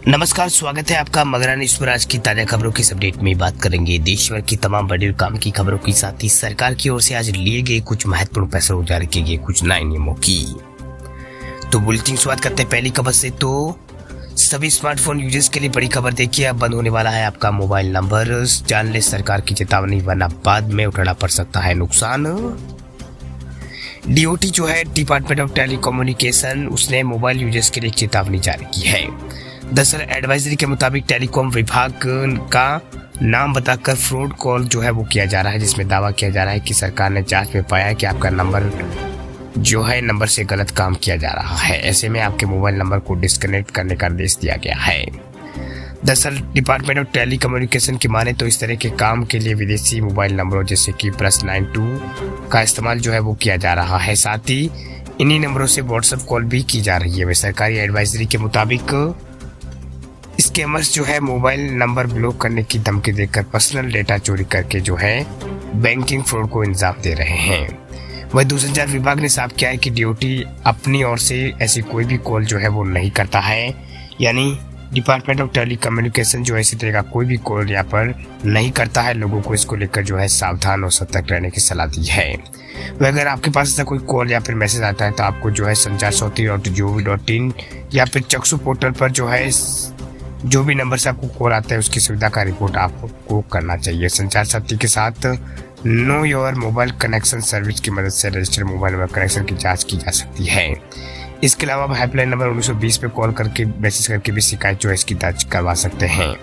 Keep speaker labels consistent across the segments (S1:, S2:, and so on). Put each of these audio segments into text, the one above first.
S1: नमस्कार, स्वागत है आपका मगरा न्यूज पर। आज की ताजा खबरों की अपडेट में बात करेंगे देश भर की तमाम बड़ी और काम की खबरों के साथ ही सरकार की ओर से आज लिए गए कुछ महत्वपूर्ण फैसलों जारी किए गए कुछ नए नियमों की। तो बुलेटिन शुरुआत करते हैं पहली खबर से। तो सभी स्मार्टफोन यूजर्स के लिए बड़ी खबर देखिए, अब बंद होने वाला है आपका मोबाइल नंबर। जान ले सरकार की चेतावनी, वरना बाद में उठाना पड़ सकता है नुकसान। डीओटी जो है डिपार्टमेंट ऑफ टेलीकम्युनिकेशन, उसने मोबाइल यूजर्स के लिए चेतावनी जारी की है। दरअसल एडवाइजरी के मुताबिक टेलीकॉम विभाग का नाम बताकर फ्रॉड कॉल जो है वो किया जा रहा है, जिसमें दावा किया जा रहा है कि सरकार ने जांच में पाया है कि आपका नंबर से गलत काम किया जा रहा है। ऐसे में आपके मोबाइल नंबर को डिस्कनेक्ट करने का आदेश दिया गया है। दरअसल डिपार्टमेंट ऑफ टेलीकम्युनिकेशन की माने तो इस तरह के काम के लिए विदेशी मोबाइल नंबरों जैसे कि +92 का इस्तेमाल जो है वो किया जा रहा है। साथ ही इन्हीं नंबरों से व्हाट्सएप कॉल भी की जा रही है। वे सरकारी एडवाइजरी के मुताबिक स्कैमर्स जो है मोबाइल नंबर ब्लॉक करने की धमकी देकर पर्सनल डेटा चोरी करके जो है बैंकिंग फ्रॉड को अंजाम दे रहे हैं। वह दूरसंचार विभाग ने साफ किया है कि डीओटी अपनी ओर से ऐसी कोई भी कॉल जो है वो नहीं करता है, यानी डिपार्टमेंट ऑफ टेलीकम्युनिकेशन जो ऐसी तरह का कोई भी कॉल यहाँ पर नहीं करता है। लोगों को इसको लेकर जो है सावधान और सतर्क रहने की सलाह दी है। वह अगर आपके पास ऐसा कोई कॉल या फिर मैसेज आता है तो आपको जो है sanchar-sauti.gov.in या फिर चक्षु पोर्टल पर जो है जो भी नंबर से आपको कॉल आता है उसकी सुविधा का रिपोर्ट आपको करना चाहिए। संचार साथी के साथ know your mobile connection service की मदद से रजिस्टर्ड मोबाइल नंबर कनेक्शन की जांच की जा सकती है। इसके अलावा आप हेल्पलाइन नंबर 1920 पे कॉल करके मैसेज करके भी शिकायत जो है इसकी दर्ज करवा सकते हैं।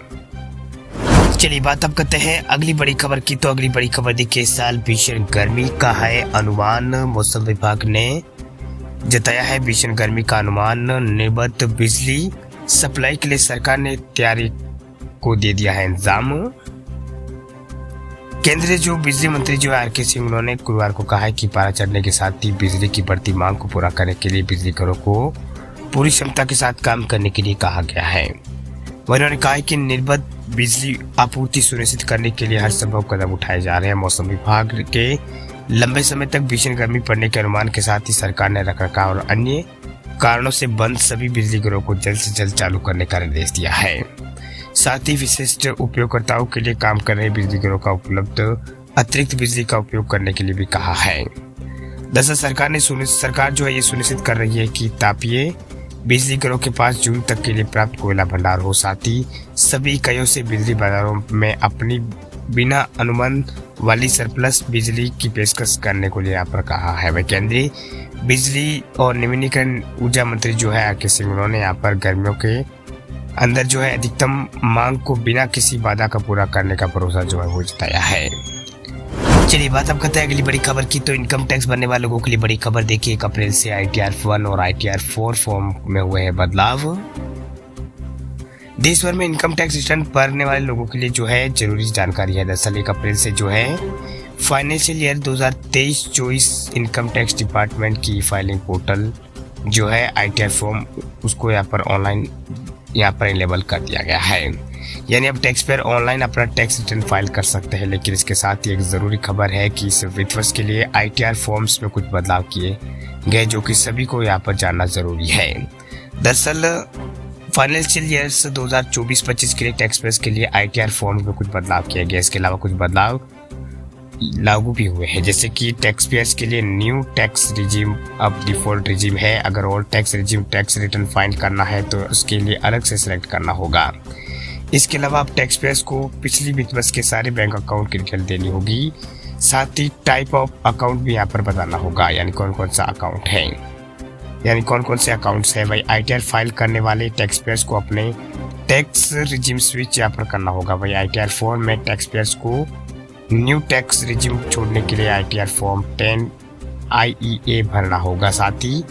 S1: चलिए बात अब करते हैं अगली बड़ी खबर की। तो अगली बड़ी खबर देखिए, इस साल भीषण गर्मी का है अनुमान। मौसम विभाग ने जताया है भीषण गर्मी का अनुमान। निर्बाध बिजली सप्लाई के लिए सरकार ने तैयारी को दे दिया है इंतजाम। केंद्रीय जो बिजली मंत्री जो आर.के. सिंह, उन्होंने गुरुवार को कहा है कि पारा चढ़ने के साथ ही बिजली की बढ़ती मांग को पूरा करने के लिए बिजली घरों को पूरी क्षमता के साथ काम करने के लिए कहा गया है। उन्होंने कहा है कि निर्बाध बिजली आपूर्ति सुनिश्चित करने के लिए हर संभव कदम उठाए जा रहे हैं। मौसम विभाग के लंबे समय तक भीषण गर्मी पड़ने के अनुमान के साथ ही सरकार ने रखरखाव और अन्य कारणों से बंद सभी बिजली घरों को जल्द से जल्द चालू करने का निर्देश दिया है। साथ ही विशिष्ट उपयोगकर्ताओं के लिए काम कर रहे बिजली घरों का उपलब्ध अतिरिक्त बिजली का उपयोग करने के लिए भी कहा है। दरअसल सरकार जो है ये सुनिश्चित कर रही है कि तापीय बिजली घरों के पास जून तक के लिए प्राप्त कोयला भंडार हो। साथ ही सभी इकाइयों से बिजली बाजारों में अपनी बिना अनुबंध वाली सरप्लस बिजली की पेशकश करने को यहाँ पर कहा है। वह केंद्रीय बिजली और नवीनीकरण ऊर्जा मंत्री जो है आर.के. सिंह, उन्होंने यहाँ पर गर्मियों के अंदर जो है अधिकतम मांग को बिना किसी बाधा का पूरा करने का भरोसा जो है वो जताया है। चलिए बात अब करते हैं अगली बड़ी खबर की। तो इनकम टैक्स भरने वाले लोगों के लिए बड़ी खबर देखिए, 1 अप्रैल से ITR 1 और ITR 4 फॉर्म में हुए हैं बदलाव। देश भर में इनकम टैक्स रिटर्न भरने वाले लोगों के लिए जो है जरूरी जानकारी है। दरअसल 1 अप्रैल से जो है financial year 2023-24 income tax department की फाइलिंग पोर्टल जो है ITR फॉर्म उसको यहाँ पर ऑनलाइन इनेबल कर दिया गया है। यानी अब टैक्स पेयर ऑनलाइन अपना टैक्स रिटर्न फाइल कर सकते हैं। लेकिन इसके साथ ही एक जरूरी खबर है कि इस वित्त वर्ष के लिए ITR फॉर्म्स में कुछ बदलाव किए गए जो कि सभी को यहाँ पर जानना जरूरी है। दरअसल फाइनेंशियल ईयर 2024-25 के लिए टैक्स पेयर्स के लिए ITR फॉर्म में कुछ बदलाव किया गया। इसके अलावा कुछ बदलाव लागू भी हुए हैं, जैसे कि टैक्स पेयर्स के लिए न्यू टैक्स रिजीम अब डिफॉल्ट रिजीम है। अगर old tax regime tax return file करना है तो उसके लिए अलग से सिलेक्ट करना होगा। इसके अलावा अब टैक्स पेयर्स को पिछली वित्त वर्ष के सारे बैंक अकाउंट की डिटेल देनी होगी। साथ ही टाइप ऑफ अकाउंट भी यहाँ पर बताना होगा, यानी कौन कौन सा अकाउंट है, यानी कौन कौन से अकाउंट्स है। वही ITR फाइल करने वाले टैक्स पेयर्स को अपने टैक्स रिजीम स्विच यहाँ पर करना होगा। वही ITR फॉर्म में टैक्स पेयर्स को न्यू टैक्स रिजीम छोड़ने के लिए ITR फॉर्म 10 IEA भरना होगा। साथ ही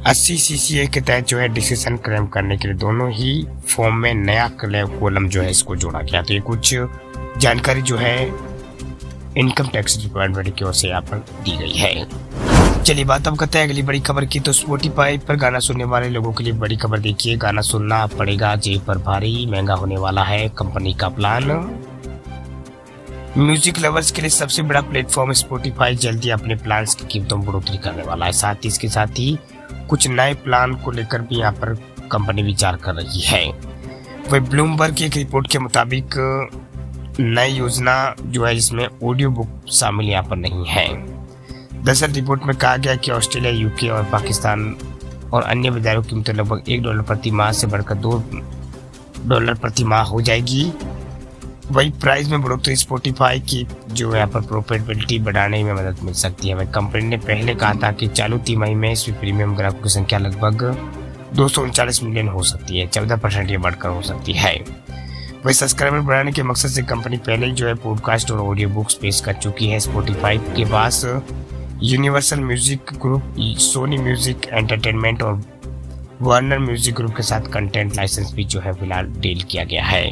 S1: 80 CCA के तहत जो है डिसीजन क्लेम करने के लिए दोनों ही फॉर्म में नया क्लेम कॉलम जो है इसको जोड़ा गया। तो ये कुछ जानकारी जो है इनकम टैक्स डिपार्टमेंट की ओर से यहाँ पर दी गई है। चलिए बात अब करते हैं अगली बड़ी खबर की। तो स्पॉटिफाई पर गाना सुनने वाले लोगों के लिए बड़ी खबर देखिए, गाना सुनना पड़ेगा जेब पर भारी, महंगा होने वाला है कंपनी का प्लान। म्यूजिक लवर्स के लिए सबसे बड़ा प्लेटफॉर्म स्पॉटिफाई जल्दी अपने प्लान्स की कीमतों में बढ़ोतरी करने वाला है। साथ ही इसके साथ ही कुछ नए प्लान को लेकर भी यहाँ पर कंपनी विचार कर रही है। वही ब्लूमबर्ग की एक रिपोर्ट के मुताबिक नई योजना जो है जिसमें ऑडियो बुक शामिल यहाँ पर नहीं है। दरअसल रिपोर्ट में कहा गया कि ऑस्ट्रेलिया, यूके और पाकिस्तान और अन्य बाजारों की कीमत लगभग $1 प्रति माह से बढ़कर $2 प्रति माह हो जाएगी। वही प्राइस में बढ़ोतरी स्पॉटिफाई की जो यहाँ पर प्रॉफिटेबिलिटी बढ़ाने में मदद मिल सकती है। वही कंपनी ने पहले कहा था कि चालू तिमाही में इसमें प्रीमियम ग्राहकों की संख्या लगभग 239 मिलियन हो सकती है, 14% ये बढ़कर हो सकती है। वही सब्सक्राइबर बढ़ाने के मकसद से कंपनी पहले ही जो है पॉडकास्ट और ऑडियो बुक्स पेश कर चुकी है। स्पॉटिफाई के पास Universal Music Group, Sony Music Entertainment और वार्नर म्यूजिक ग्रुप के साथ कंटेंट लाइसेंस भी जो है फिलहाल डील किया गया है।